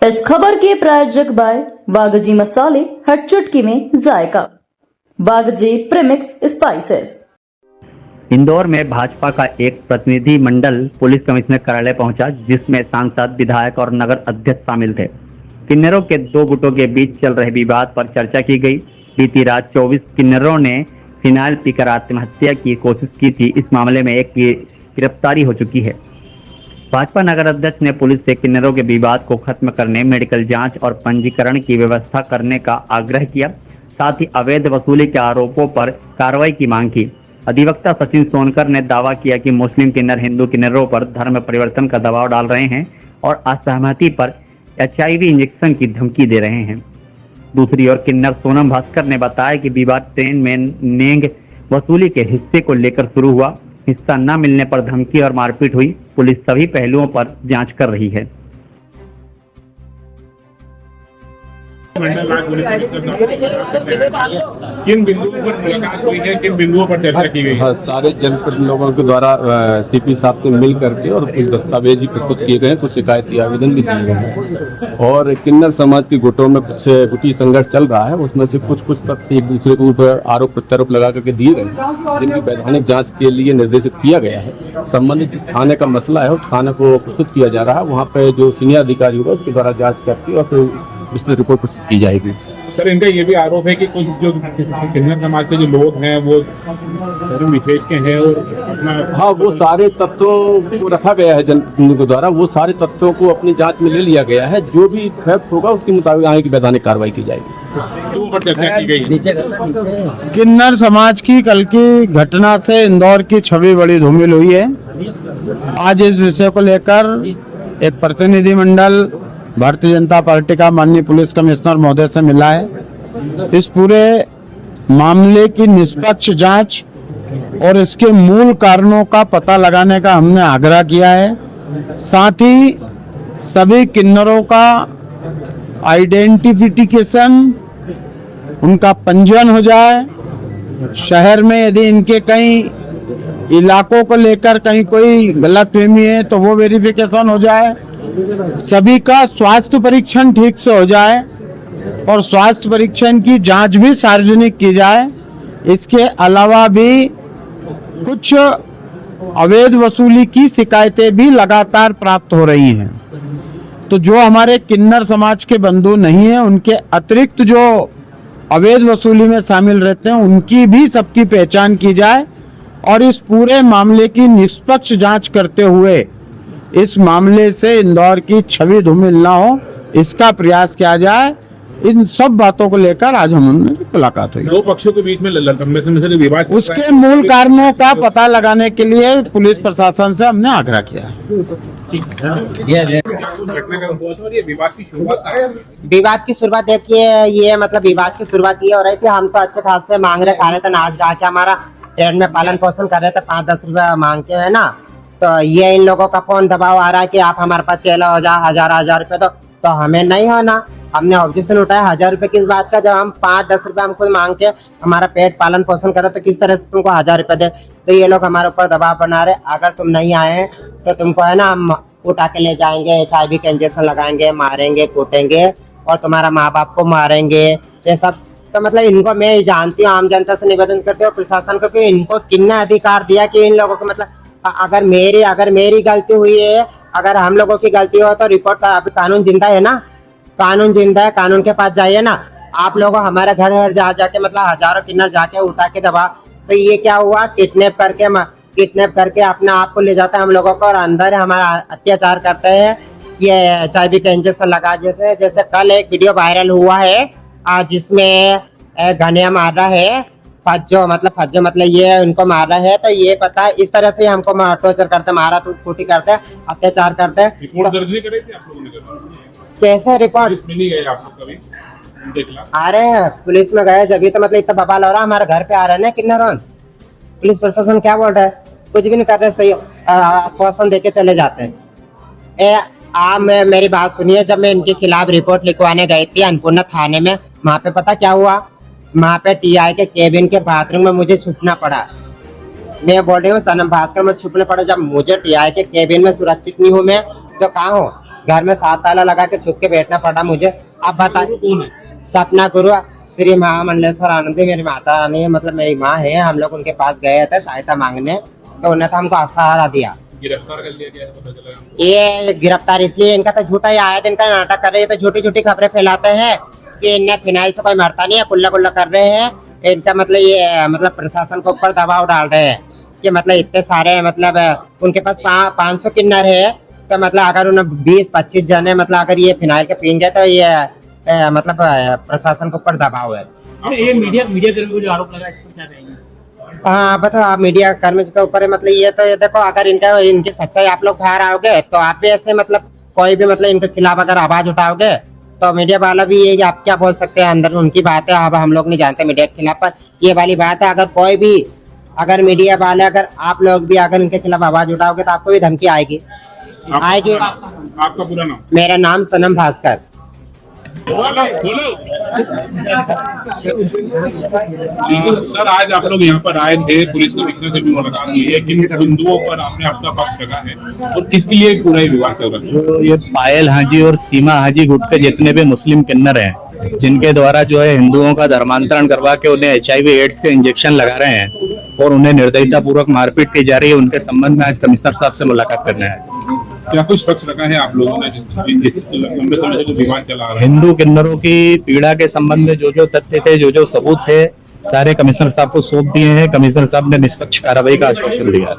इस खबर के प्रायोजक बाय वागजी मसाले, हर चुटकी में जायका। वागजी प्रीमिक्स स्पाइसेस। इंदौर में भाजपा का एक प्रतिनिधि मंडल पुलिस कमिश्नर कार्यालय पहुंचा, जिसमें सांसद, विधायक और नगर अध्यक्ष शामिल थे। किन्नरों के दो गुटों के बीच चल रहे विवाद पर चर्चा की गई। बीती रात 24 किन्नरों ने फिनाइल पीकर आत्महत्या की कोशिश की थी। इस मामले में एक की गिरफ्तारी हो चुकी है। भाजपा नगर अध्यक्ष ने पुलिस से किन्नरों के विवाद को खत्म करने, मेडिकल जांच और पंजीकरण की व्यवस्था करने का आग्रह किया। साथ ही अवैध वसूली के आरोपों पर कार्रवाई की मांग की। अधिवक्ता सचिन सोनकर ने दावा किया कि मुस्लिम किन्नर हिंदू किन्नरों पर धर्म परिवर्तन का दबाव डाल रहे हैं और असहमति पर HIV इंजेक्शन की धमकी दे रहे हैं। दूसरी ओर किन्नर सोनम भास्कर ने बताया कि विवाद ट्रेन में नेंग वसूली के हिस्से को लेकर शुरू हुआ। हिस्सा न मिलने पर धमकी और मारपीट हुई। पुलिस सभी पहलुओं पर जांच कर रही है। किन बिंदुओं पर मुलाकात हुई है, किन बिंदुओं पर चर्चा की गई है? सारे जनप्रतिनिधियों के द्वारा CP साहब से मिल करके और कुछ दस्तावेज भी प्रस्तुत किए गए हैं, कुछ शिकायती आवेदन भी दिए गए हैं और किन्नर समाज के गुटों में कुछ गुटी संघर्ष चल रहा है। उसमें से कुछ तथ्य एक दूसरे के ऊपर आरोप प्रत्यारोप लगा करके दिए गए, जिनकी वैधानिक जाँच के लिए निर्देशित किया गया है। संबंधित जिस थाने का मसला है उस थाने को प्रस्तुत किया जा रहा है। वहाँ पे जो सीनियर अधिकारी होगा उसके द्वारा जाँच करके और फिर विस्तृत रिपोर्ट प्रस्तुत की जाएगी। सर, इनका ये भी आरोप है कि कुछ जो किन्नर समाज के जो लोग हैं वो धर्म विशेष के हैं और अपना वो सारे तत्वों को रखा गया है जनप्रतिनिधियों के द्वारा। वो सारे तत्वों को अपनी जांच में ले लिया गया है। जो भी फैक्ट होगा उसके मुताबिक आगे की वैधानिक कार्रवाई की जाएगी। तो पर चर्चा की गई। किन्नर समाज की कल की घटना से इंदौर की छवि बड़ी धूमिल हुई है। आज इस विषय को लेकर एक प्रतिनिधि मंडल भारतीय जनता पार्टी का माननीय पुलिस कमिश्नर महोदय से मिला है। इस पूरे मामले की निष्पक्ष जांच और इसके मूल कारणों का पता लगाने का हमने आग्रह किया है। साथ ही सभी किन्नरों का आइडेंटिफिकेशन, उनका पंजीयन हो जाए। शहर में यदि इनके कई इलाकों को लेकर कहीं कोई गलतफहमी है तो वो वेरिफिकेशन हो जाए। सभी का स्वास्थ्य परीक्षण ठीक से हो जाए और स्वास्थ्य परीक्षण की जांच भी सार्वजनिक की जाए। इसके अलावा भी कुछ अवैध वसूली की शिकायतें भी लगातार प्राप्त हो रही हैं। तो जो हमारे किन्नर समाज के बंधु नहीं हैं, उनके अतिरिक्त जो अवैध वसूली में शामिल रहते हैं, उनकी भी सबकी पहचान की जाए और इस पूरे मामले की निष्पक्ष जांच करते हुए इस मामले से इंदौर की छवि धूमिल ना हो, इसका प्रयास किया जाए। इन सब बातों को लेकर आज हमने मुलाकात हुई। दो पक्षों के बीच में लंबे समय से विवाद, उसके मूल कारणों का पता लगाने के लिए पुलिस प्रशासन से हमने आग्रह किया। विवाद की शुरुआत देखिए, ये मतलब विवाद की शुरुआत ये हो रही थी। हम तो अच्छे खासे मांग रहे खा रहे थे, नाच गा के हमारा ट्रेन में पालन पोषण कर रहे थे। 5-10 रुपया मांग के है ना, तो ये इन लोगों का कौन दबाव आ रहा है कि आप हमारे पास चलो हो जाए 1000 रुपए, तो हमें नहीं होना। हमने ऑब्जेक्शन उठाया 1000 रुपए किस बात का, जब हम 5-10 रुपए हम खुद मांग के हमारा पेट पालन पोषण करे तो किस तरह से तुमको 1000 रुपए दे। तो ये लोग हमारे ऊपर दबाव बना रहे, अगर तुम नहीं आए तो तुमको है ना हम उठा के ले जाएंगे, HIV के इंजेक्शन लगाएंगे, मारेंगे, कूटेंगे और तुम्हारा माँ बाप को मारेंगे, ये सब। तो मतलब इनको मैं जानती हूँ, आम जनता से निवेदन करती हूँ प्रशासन को कि इनको कितना अधिकार दिया कि इन लोगों को मतलब अगर मेरी गलती हुई है, अगर हम लोगों की गलती हो तो रिपोर्ट का, अभी कानून जिंदा है ना, कानून जिंदा है, कानून के पास जाइए ना। आप लोगों हमारे घर जाके मतलब हजारों किन्नर जाके उठा के दबा, तो ये क्या हुआ, किडनैप करके अपने आप को ले जाते हैं हम लोगों को और अंदर हमारा अत्याचार करते हैं। ये HIV का इंजेक्शन लगा देते हैं। जैसे कल एक वीडियो वायरल हुआ है जिसमें घनिया मार रहा है, फज्जो मतलब ये उनको मार रहा है। तो ये पता है इस तरह से हमको टॉर्चर करते, मारा तो कूटी करते, अत्याचार करते। रिपोर्ट दर्ज नहीं करी थी आप लोगों ने? कैसे रिपोर्ट? पुलिस में नहीं गए आप लोग कभी? अरे पुलिस में गए जब तो मतलब इतना बवाल हो रहा है, हमारे घर पे आ रहे हैं किन्नर। पुलिस प्रशासन क्या बोल रहा है, कुछ भी नहीं कर रहे, सही आश्वासन देके चले जाते हैं। आप मेरी बात सुनिए, जब मैं इनके खिलाफ रिपोर्ट लिखवाने गई थी अन्नपूर्णा थाने में, वहाँ पे पता क्या हुआ, वहाँ पे TI के केबिन के बाथरूम में मुझे छुपना पड़ा। मैं बोल रही हूँ सनम भास्कर में छुपने पड़ा। जब मुझे TI के केबिन में सुरक्षित नहीं हूँ मैं तो कहाँ हूँ? घर में 7 ताला लगा के छुप के बैठना पड़ा मुझे। अब बताइए कौन है? सपना गुरु श्री महामंडलेश्वर आनंदी मेरी माता रानी है, मतलब मेरी माँ है। हम लोग उनके पास गए थे सहायता मांगने, तो उन्होंने तो हमको सहारा दिया। गिरफ्तार कर लिया गया है, पता चला? ये गिरफ्तार इसलिए इनका तो झूठा ही आया दिन का नाटक कर रहे हैं, तो झूठी झूठी खबरें फैलाते हैं कि इनने फिनाइल से कोई मरता नहीं है, कुल्ला कुल्ला कर रहे हैं। इनका मतलब ये मतलब प्रशासन को ऊपर दबाव डाल रहे हैं कि मतलब इतने सारे मतलब उनके पास 500 किन्नर है, तो मतलब अगर उन्हें 20-25 जने मतलब अगर ये फिनाइल के पीएंगे तो ये मतलब प्रशासन के ऊपर दबाव है। ये मीडिया कर्मी को जो आरोप लगा, इस पर क्या कहेंगे? हाँ बताओ, आप मीडिया कर्मी के ऊपर है, मतलब ये तो ये देखो, अगर इनकी सच्चाई आप लोग बाहर आओगे तो आप भी ऐसे मतलब कोई भी मतलब इनके खिलाफ अगर आवाज उठाओगे तो मीडिया वाला भी ये आप क्या बोल सकते हैं, अंदर उनकी बात है, अब हम लोग नहीं जानते मीडिया के खिलाफ। पर ये वाली बात है, अगर कोई भी अगर मीडिया वाले अगर आप लोग भी अगर इनके खिलाफ आवाज उठाओगे तो आपको भी धमकी आएगी। आपका पूरा नाम? मेरा नाम सनम भास्कर। सर, आज आप लोग यहाँ पर आए थे, पुलिस कमिश्नर से भी मुलाकात हुई है, किन बिंदुओं पर आपने अपना पक्ष रखा है और किसके लिए पूरा ही विवाद चल रहा है? जो ये पायल हाजी और सीमा हाजी गुट के जितने भी मुस्लिम किन्नर हैं, जिनके द्वारा जो है हिंदुओं का धर्मांतरण करवा के उन्हें HIV एड्स के इंजेक्शन लगा रहे हैं और उन्हें निर्दयता पूर्वक मारपीट की जा रही है, उनके संबंध में आज कमिश्नर साहब से मुलाकात करने आए। क्या कुछ पक्ष रखा है आप लोगों ने जिस लंबे समय से विवाद चला रहा है? हिंदू किन्नरों की पीड़ा के संबंध में जो तथ्य थे, जो सबूत थे, सारे कमिश्नर साहब को सौंप दिए हैं। कमिश्नर साहब ने निष्पक्ष कार्रवाई का आश्वासन दिया।